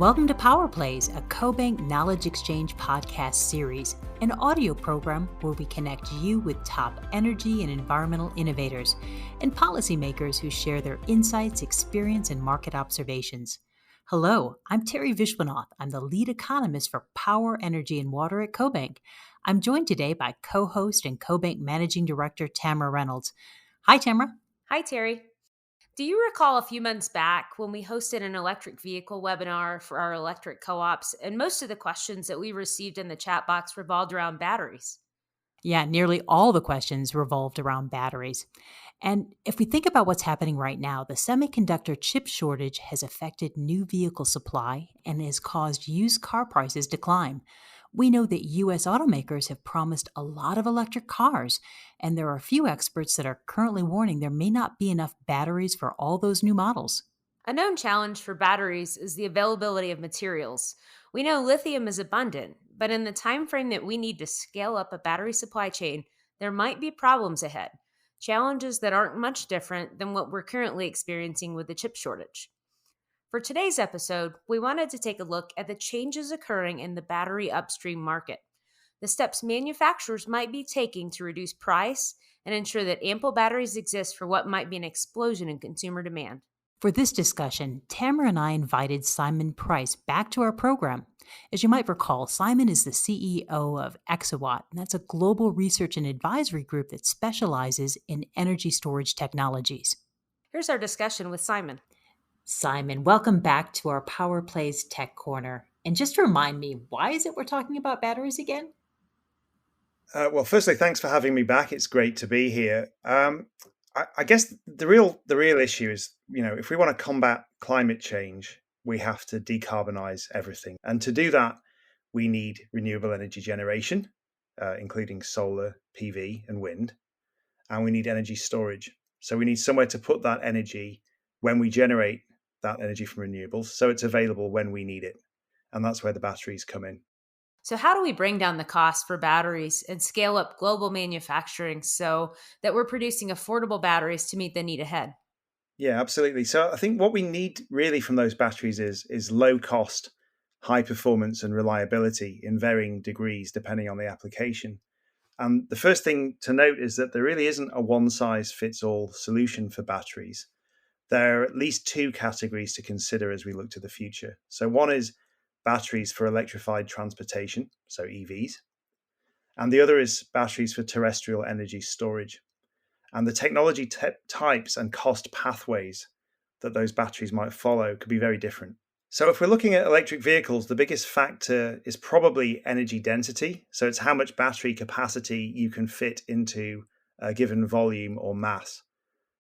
Welcome to Power Plays, a CoBank Knowledge Exchange podcast series, an audio program where we connect you with top energy and environmental innovators and policymakers who share their insights, experience, and market observations. Hello, I'm Teri Viswanath. I'm the lead economist for Power, Energy, and Water at CoBank. I'm joined today by co-host and CoBank Managing Director Tamra Reynolds. Hi, Tamra. Hi, Teri. Do you recall a few months back when we hosted an electric vehicle webinar for our electric co-ops, and most of the questions that we received in the chat box revolved around batteries? Yeah, nearly all the questions revolved around batteries. And if we think about what's happening right now, the semiconductor chip shortage has affected new vehicle supply and has caused used car prices to climb. We know that U.S. automakers have promised a lot of electric cars, and there are a few experts that are currently warning there may not be enough batteries for all those new models. A known challenge for batteries is the availability of materials. We know lithium is abundant, but in the time frame that we need to scale up a battery supply chain, there might be problems ahead. Challenges that aren't much different than what we're currently experiencing with the chip shortage. For today's episode, we wanted to take a look at the changes occurring in the battery upstream market, the steps manufacturers might be taking to reduce price and ensure that ample batteries exist for what might be an explosion in consumer demand. For this discussion, Tamara and I invited Simon Price back to our program. As you might recall, Simon is the CEO of Exawatt, and that's a global research and advisory group that specializes in energy storage technologies. Here's our discussion with Simon. Simon, welcome back to our Power Plays Tech Corner. And just to remind me, why is it we're talking about batteries again? Well, firstly, thanks for having me back. It's great to be here. I guess the real issue is, if we want to combat climate change, we have to decarbonize everything. And to do that, we need renewable energy generation, including solar, PV, and wind. And we need energy storage. So we need somewhere to put that energy when we generate that energy from renewables, so it's available when we need it. And that's where the batteries come in. So, how do we bring down the cost for batteries and scale up global manufacturing so that we're producing affordable batteries to meet the need ahead? Yeah, absolutely. So I think what we need really from those batteries is low cost, high performance and reliability in varying degrees depending on the application. And the first thing to note is that there really isn't a one size fits all solution for batteries. There are at least two categories to consider as we look to the future. So one is batteries for electrified transportation, so EVs, and the other is batteries for terrestrial energy storage. And the technology types and cost pathways that those batteries might follow could be very different. So if we're looking at electric vehicles, the biggest factor is probably energy density. So it's how much battery capacity you can fit into a given volume or mass.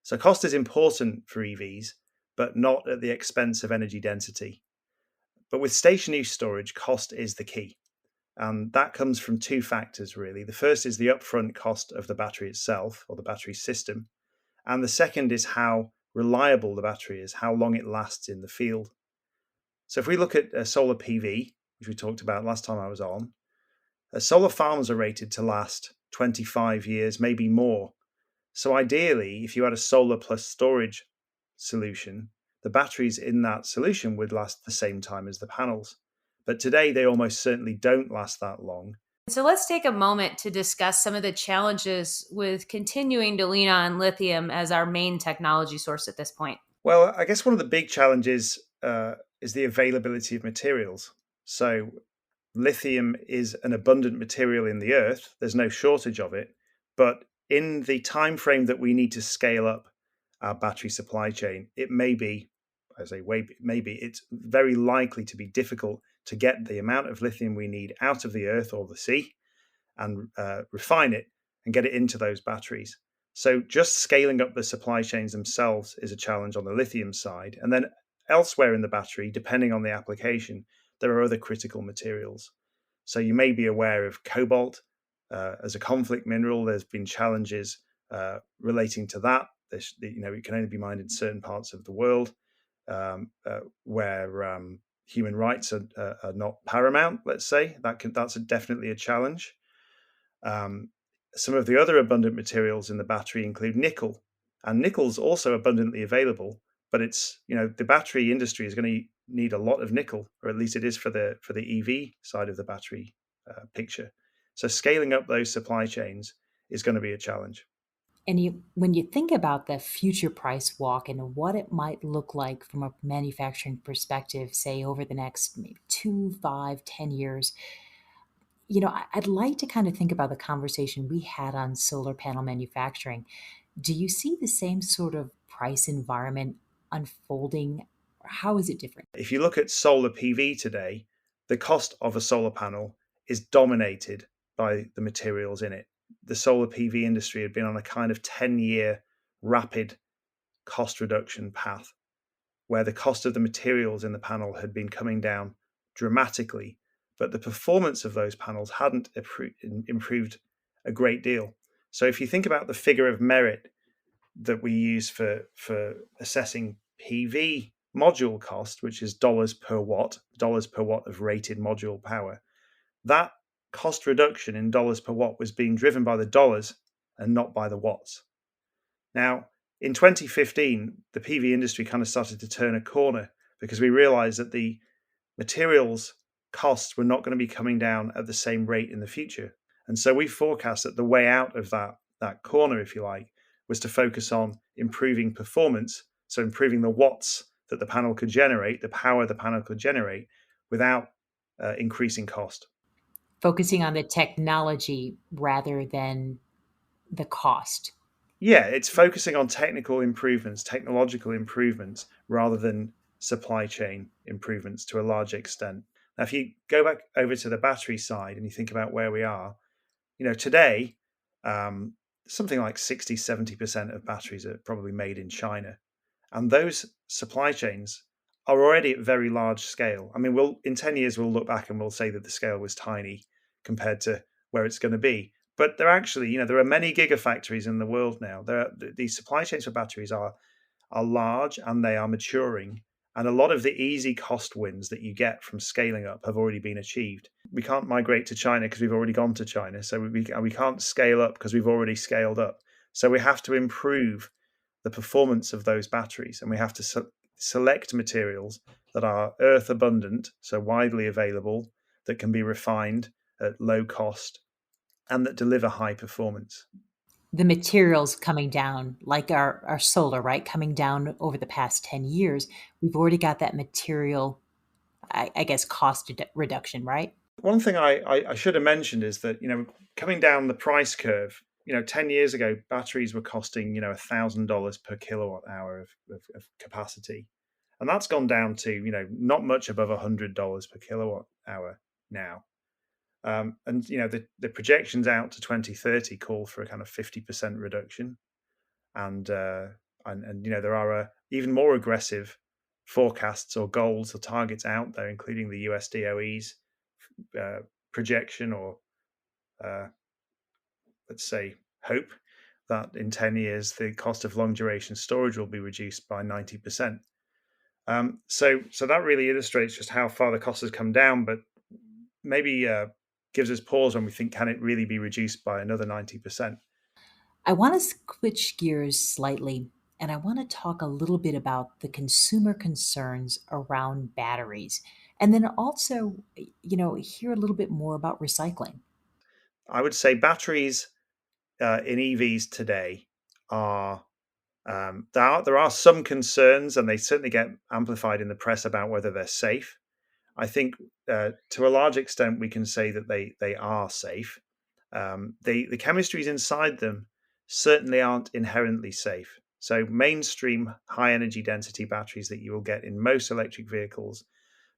So cost is important for EVs, but not at the expense of energy density. But with stationary storage, cost is the key. And that comes from two factors, really. The first is the upfront cost of the battery itself, or the battery system. And the second is how reliable the battery is, how long it lasts in the field. So if we look at solar PV, which we talked about last time I was on, solar farms are rated to last 25 years, maybe more. So ideally, if you had a solar plus storage solution, the batteries in that solution would last the same time as the panels. But today, they almost certainly don't last that long. So let's take a moment to discuss some of the challenges with continuing to lean on lithium as our main technology source at this point. Well, I guess one of the big challenges is the availability of materials. So lithium is an abundant material in the earth. There's no shortage of it. But in the time frame that we need to scale up our battery supply chain, it may be, maybe it's very likely to be difficult to get the amount of lithium we need out of the earth or the sea and refine it and get it into those batteries. So just scaling up the supply chains themselves is a challenge on the lithium side. And then elsewhere in the battery, depending on the application, there are other critical materials. So you may be aware of cobalt as a conflict mineral. There's been challenges relating to that. It can only be mined in certain parts of the world where human rights are not paramount. Let's say that's definitely a challenge. Some of the other abundant materials in the battery include nickel, and nickel's also abundantly available. But it's the battery industry is going to need a lot of nickel, or at least it is for the EV side of the battery picture. So scaling up those supply chains is going to be a challenge. And when you think about the future price walk and what it might look like from a manufacturing perspective, say over the next maybe 2, 5, 10 years, I'd like to kind of think about the conversation we had on solar panel manufacturing. Do you see the same sort of price environment unfolding? Or how is it different? If you look at solar PV today, the cost of a solar panel is dominated by the materials in it. The solar PV industry had been on a kind of 10-year rapid cost reduction path where the cost of the materials in the panel had been coming down dramatically, but the performance of those panels hadn't improved a great deal. So if you think about the figure of merit that we use for assessing PV module cost, which is dollars per watt of rated module power, that cost reduction in dollars per watt was being driven by the dollars and not by the watts. Now, in 2015, the PV industry kind of started to turn a corner because we realized that the materials costs were not going to be coming down at the same rate in the future. And so we forecast that the way out of that corner, if you like, was to focus on improving performance, so improving the watts that the panel could generate, the power the panel could generate without increasing cost. Focusing on the technology rather than the cost. Yeah, it's focusing on technical improvements, technological improvements, rather than supply chain improvements to a large extent. Now, if you go back over to the battery side and you think about where we are, today, something like 60, 70% of batteries are probably made in China. And those supply chains are already at very large scale. I mean, in 10 years, we'll look back and we'll say that the scale was tiny compared to where it's going to be. But there actually, there are many gigafactories in the world now. These supply chains for batteries are large and they are maturing. And a lot of the easy cost wins that you get from scaling up have already been achieved. We can't migrate to China because we've already gone to China. So we can't scale up because we've already scaled up. So we have to improve the performance of those batteries, and we have to select materials that are earth abundant, so widely available, that can be refined at low cost, and that deliver high performance. The materials coming down, like our solar, right? Coming down over the past 10 years, we've already got that material, I guess, cost reduction, right? One thing I should have mentioned is that, coming down the price curve, 10 years ago, batteries were costing, $1,000 per kilowatt hour of capacity. And that's gone down to, not much above $100 per kilowatt hour now. And the projections out to 2030 call for a kind of 50% reduction, and there are even more aggressive forecasts or goals or targets out there, including the US DOE's projection or let's say hope that in 10 years the cost of long duration storage will be reduced by 90%. So that really illustrates just how far the cost has come down, but maybe gives us pause when we think, can it really be reduced by another 90%? I want to switch gears slightly, and I want to talk a little bit about the consumer concerns around batteries. And then also, hear a little bit more about recycling. I would say batteries in EVs today are there are some concerns, and they certainly get amplified in the press about whether they're safe. I think to a large extent we can say that they are safe. The chemistries inside them certainly aren't inherently safe. So mainstream high energy density batteries that you will get in most electric vehicles,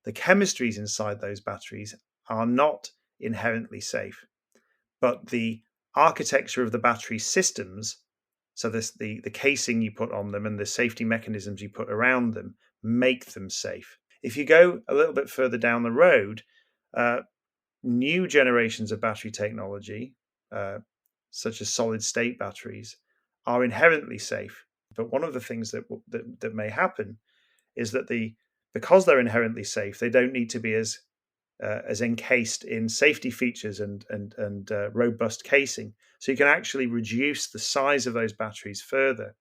the chemistries inside those batteries are not inherently safe, but the architecture of the battery systems, so the casing you put on them and the safety mechanisms you put around them, make them safe. If you go a little bit further down the road, new generations of battery technology, such as solid state batteries, are inherently safe. But one of the things that may happen is that because they're inherently safe, they don't need to be as encased in safety features and robust casing. So you can actually reduce the size of those batteries further,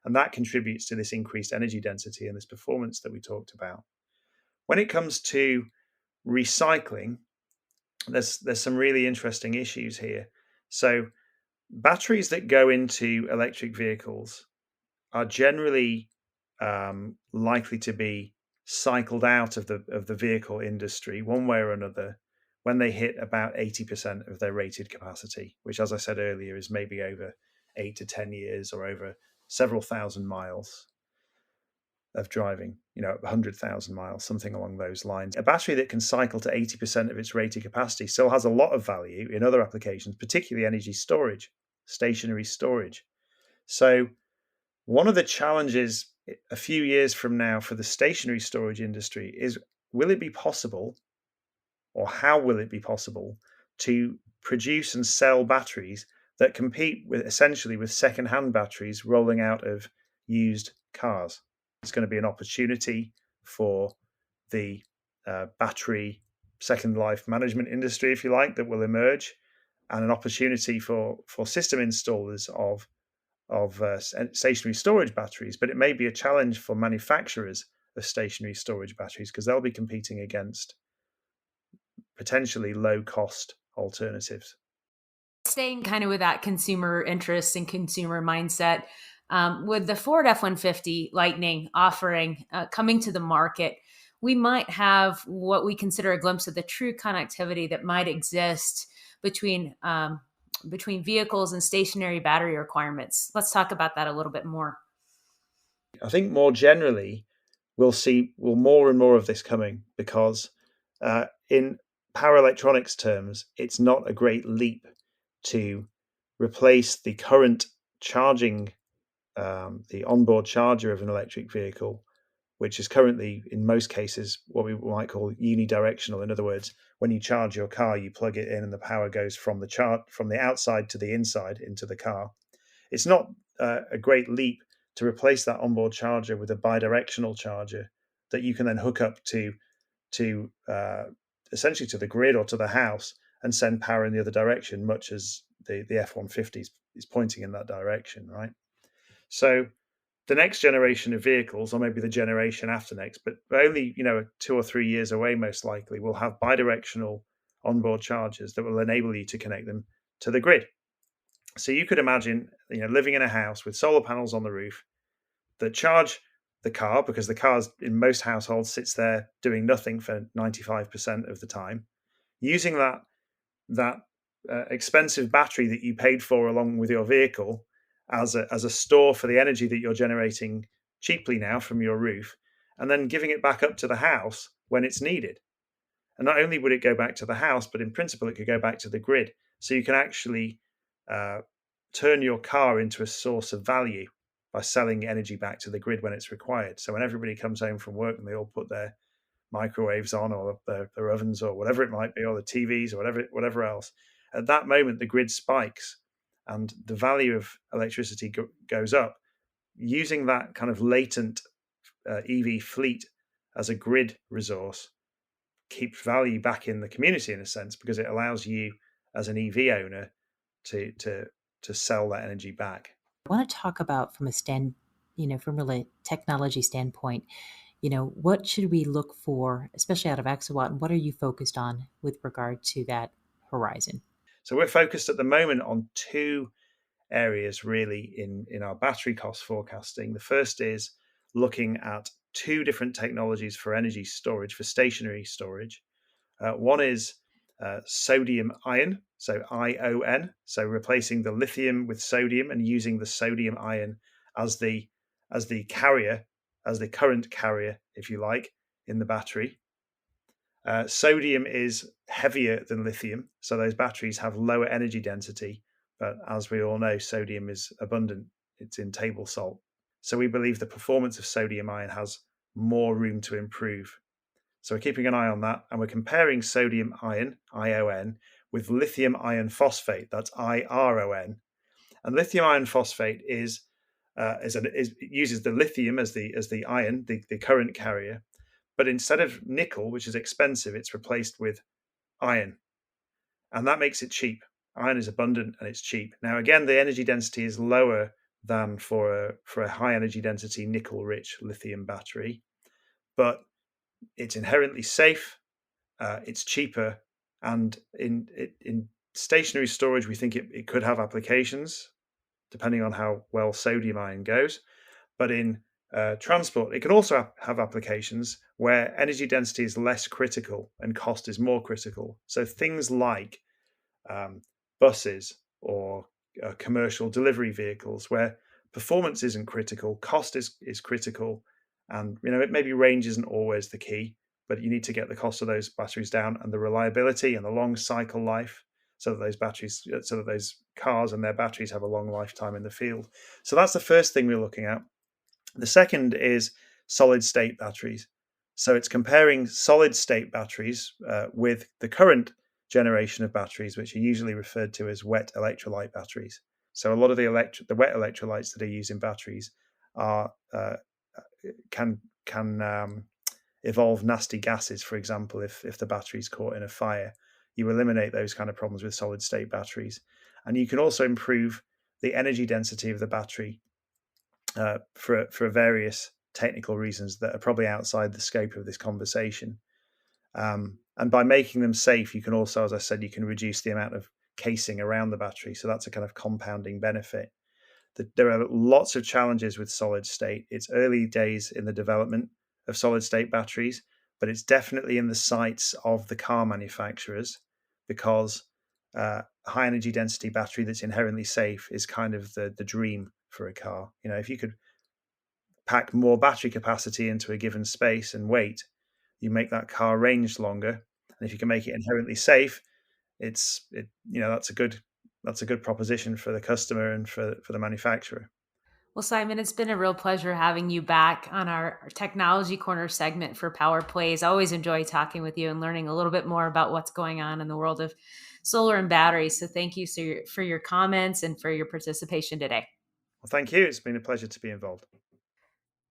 and that contributes to this increased energy density and this performance that we talked about. When it comes to recycling, there's some really interesting issues here. So batteries that go into electric vehicles are generally likely to be cycled out of the vehicle industry one way or another when they hit about 80% of their rated capacity, which, as I said earlier, is maybe over 8 to 10 years or over several thousand miles of driving, 100,000 miles, something along those lines. A battery that can cycle to 80% of its rated capacity still has a lot of value in other applications, particularly energy storage, stationary storage. So one of the challenges a few years from now for the stationary storage industry is, will it be possible, or how will it be possible, to produce and sell batteries that compete with essentially with second-hand batteries rolling out of used cars? It's going to be an opportunity for the battery second life management industry, if you like, that will emerge, and an opportunity for system installers of stationary storage batteries. But it may be a challenge for manufacturers of stationary storage batteries because they'll be competing against potentially low cost alternatives. Staying kind of with that consumer interest and consumer mindset, with the Ford F-150 Lightning offering coming to the market, we might have what we consider a glimpse of the true connectivity that might exist between vehicles and stationary battery requirements. Let's talk about that a little bit more. I think more generally, we'll see more and more of this coming because in power electronics terms, it's not a great leap to replace the current charging, the onboard charger of an electric vehicle, which is currently, in most cases, what we might call unidirectional. In other words, when you charge your car, you plug it in and the power goes from the outside to the inside into the car. It's not a great leap to replace that onboard charger with a bidirectional charger that you can then hook up to essentially to the grid or to the house and send power in the other direction, much as the F-150 is pointing in that direction, right? So the next generation of vehicles, or maybe the generation after next, but only 2 or 3 years away, most likely, will have bidirectional onboard chargers that will enable you to connect them to the grid. So you could imagine, living in a house with solar panels on the roof that charge the car, because the car in most households sits there doing nothing for 95% of the time, using that expensive battery that you paid for along with your vehicle as a store for the energy that you're generating cheaply now from your roof, and then giving it back up to the house when it's needed. And not only would it go back to the house, but in principle, it could go back to the grid. So you can actually turn your car into a source of value by selling energy back to the grid when it's required. So when everybody comes home from work and they all put their microwaves on, or their ovens, or whatever it might be, or the TVs, or whatever else, at that moment the grid spikes and the value of electricity goes up. Using that kind of latent EV fleet as a grid resource keeps value back in the community, in a sense, because it allows you as an EV owner to sell that energy back. I want to talk about from a technology standpoint, what should we look for, especially out of Exawatt, and what are you focused on with regard to that horizon? So we're focused at the moment on two areas really in our battery cost forecasting. The first is looking at two different technologies for energy storage, for stationary storage. One is sodium ion, so ION, so replacing the lithium with sodium and using the sodium ion as the carrier, as the current carrier, if you like, in the battery. Sodium is heavier than lithium, so those batteries have lower energy density. But as we all know, sodium is abundant. It's in table salt. So we believe the performance of sodium ion has more room to improve. So we're keeping an eye on that, and we're comparing sodium ion, ION, with lithium iron phosphate, that's IRON. And lithium iron phosphate uses the lithium as the ion, the current carrier, but instead of nickel, which is expensive, it's replaced with iron, and that makes it cheap. Iron is abundant and it's cheap. Now, again, the energy density is lower than for a high energy density nickel-rich lithium battery, but It's inherently safe, it's cheaper, and in stationary storage, we think it could have applications depending on how well sodium ion goes. But in transport, it can also have applications where energy density is less critical and cost is more critical. So things like buses or commercial delivery vehicles, where performance isn't critical, cost is critical, and maybe range isn't always the key, but you need to get the cost of those batteries down and the reliability and the long cycle life, so that those cars and their batteries have a long lifetime in the field. So that's the first thing we're looking at. The second is solid state batteries. So it's comparing solid state batteries with the current generation of batteries, which are usually referred to as wet electrolyte batteries. So a lot of the wet electrolytes that are used in batteries can evolve nasty gases. For example, if the battery's caught in a fire, you eliminate those kind of problems with solid state batteries, and you can also improve the energy density of the battery for various technical reasons that are probably outside the scope of this conversation. And by making them safe, you can also, as I said, you can reduce the amount of casing around the battery. So that's a kind of compounding benefit. There are lots of challenges with solid state. It's early days in the development of solid state batteries, but it's definitely in the sights of the car manufacturers, because high energy density battery that's inherently safe is kind of the dream for a car. If you could pack more battery capacity into a given space and weight, you make that car range longer. And if you can make it inherently safe, that's a good proposition for the customer and for the manufacturer. Well, Simon, it's been a real pleasure having you back on our Technology Corner segment for Power Plays. I always enjoy talking with you and learning a little bit more about what's going on in the world of solar and batteries. So thank you for your comments and for your participation today. Well, thank you. It's been a pleasure to be involved.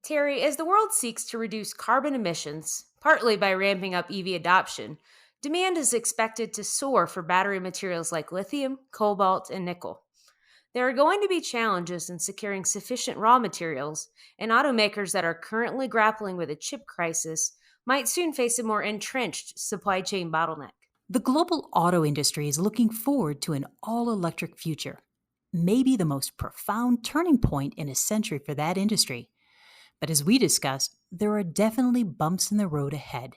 Teri, as the world seeks to reduce carbon emissions, partly by ramping up EV adoption, demand is expected to soar for battery materials like lithium, cobalt, and nickel. There are going to be challenges in securing sufficient raw materials, and automakers that are currently grappling with a chip crisis might soon face a more entrenched supply chain bottleneck. The global auto industry is looking forward to an all-electric future, maybe the most profound turning point in a century for that industry. But as we discussed, there are definitely bumps in the road ahead.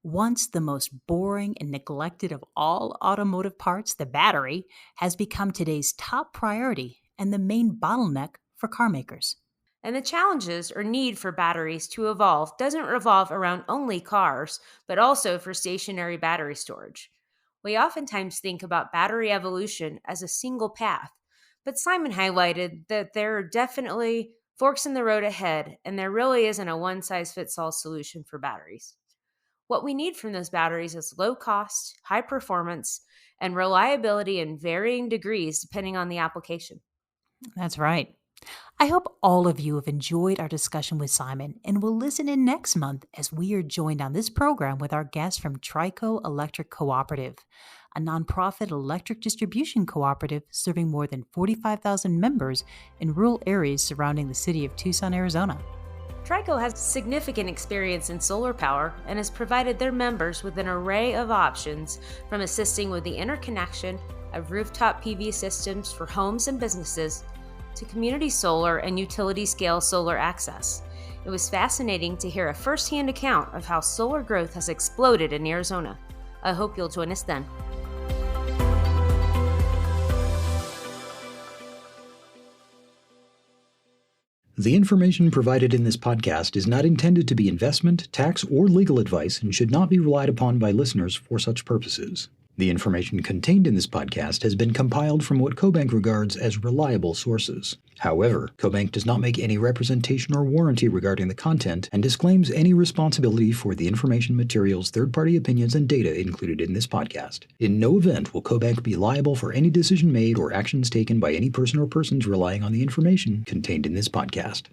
Once the most boring and neglected of all automotive parts, the battery, has become today's top priority and the main bottleneck for car makers. And the challenges or need for batteries to evolve doesn't revolve around only cars, but also for stationary battery storage. We oftentimes think about battery evolution as a single path, but Simon highlighted that there are definitely forks in the road ahead, and there really isn't a one-size-fits-all solution for batteries. What we need from those batteries is low cost, high performance, and reliability in varying degrees depending on the application. That's right. I hope all of you have enjoyed our discussion with Simon and will listen in next month as we are joined on this program with our guest from Trico Electric Cooperative, a nonprofit electric distribution cooperative serving more than 45,000 members in rural areas surrounding the city of Tucson, Arizona. Trico has significant experience in solar power and has provided their members with an array of options, from assisting with the interconnection of rooftop PV systems for homes and businesses to community solar and utility-scale solar access. It was fascinating to hear a first-hand account of how solar growth has exploded in Arizona. I hope you'll join us then. The information provided in this podcast is not intended to be investment, tax, or legal advice and should not be relied upon by listeners for such purposes. The information contained in this podcast has been compiled from what CoBank regards as reliable sources. However, CoBank does not make any representation or warranty regarding the content and disclaims any responsibility for the information, materials, third-party opinions, and data included in this podcast. In no event will CoBank be liable for any decision made or actions taken by any person or persons relying on the information contained in this podcast.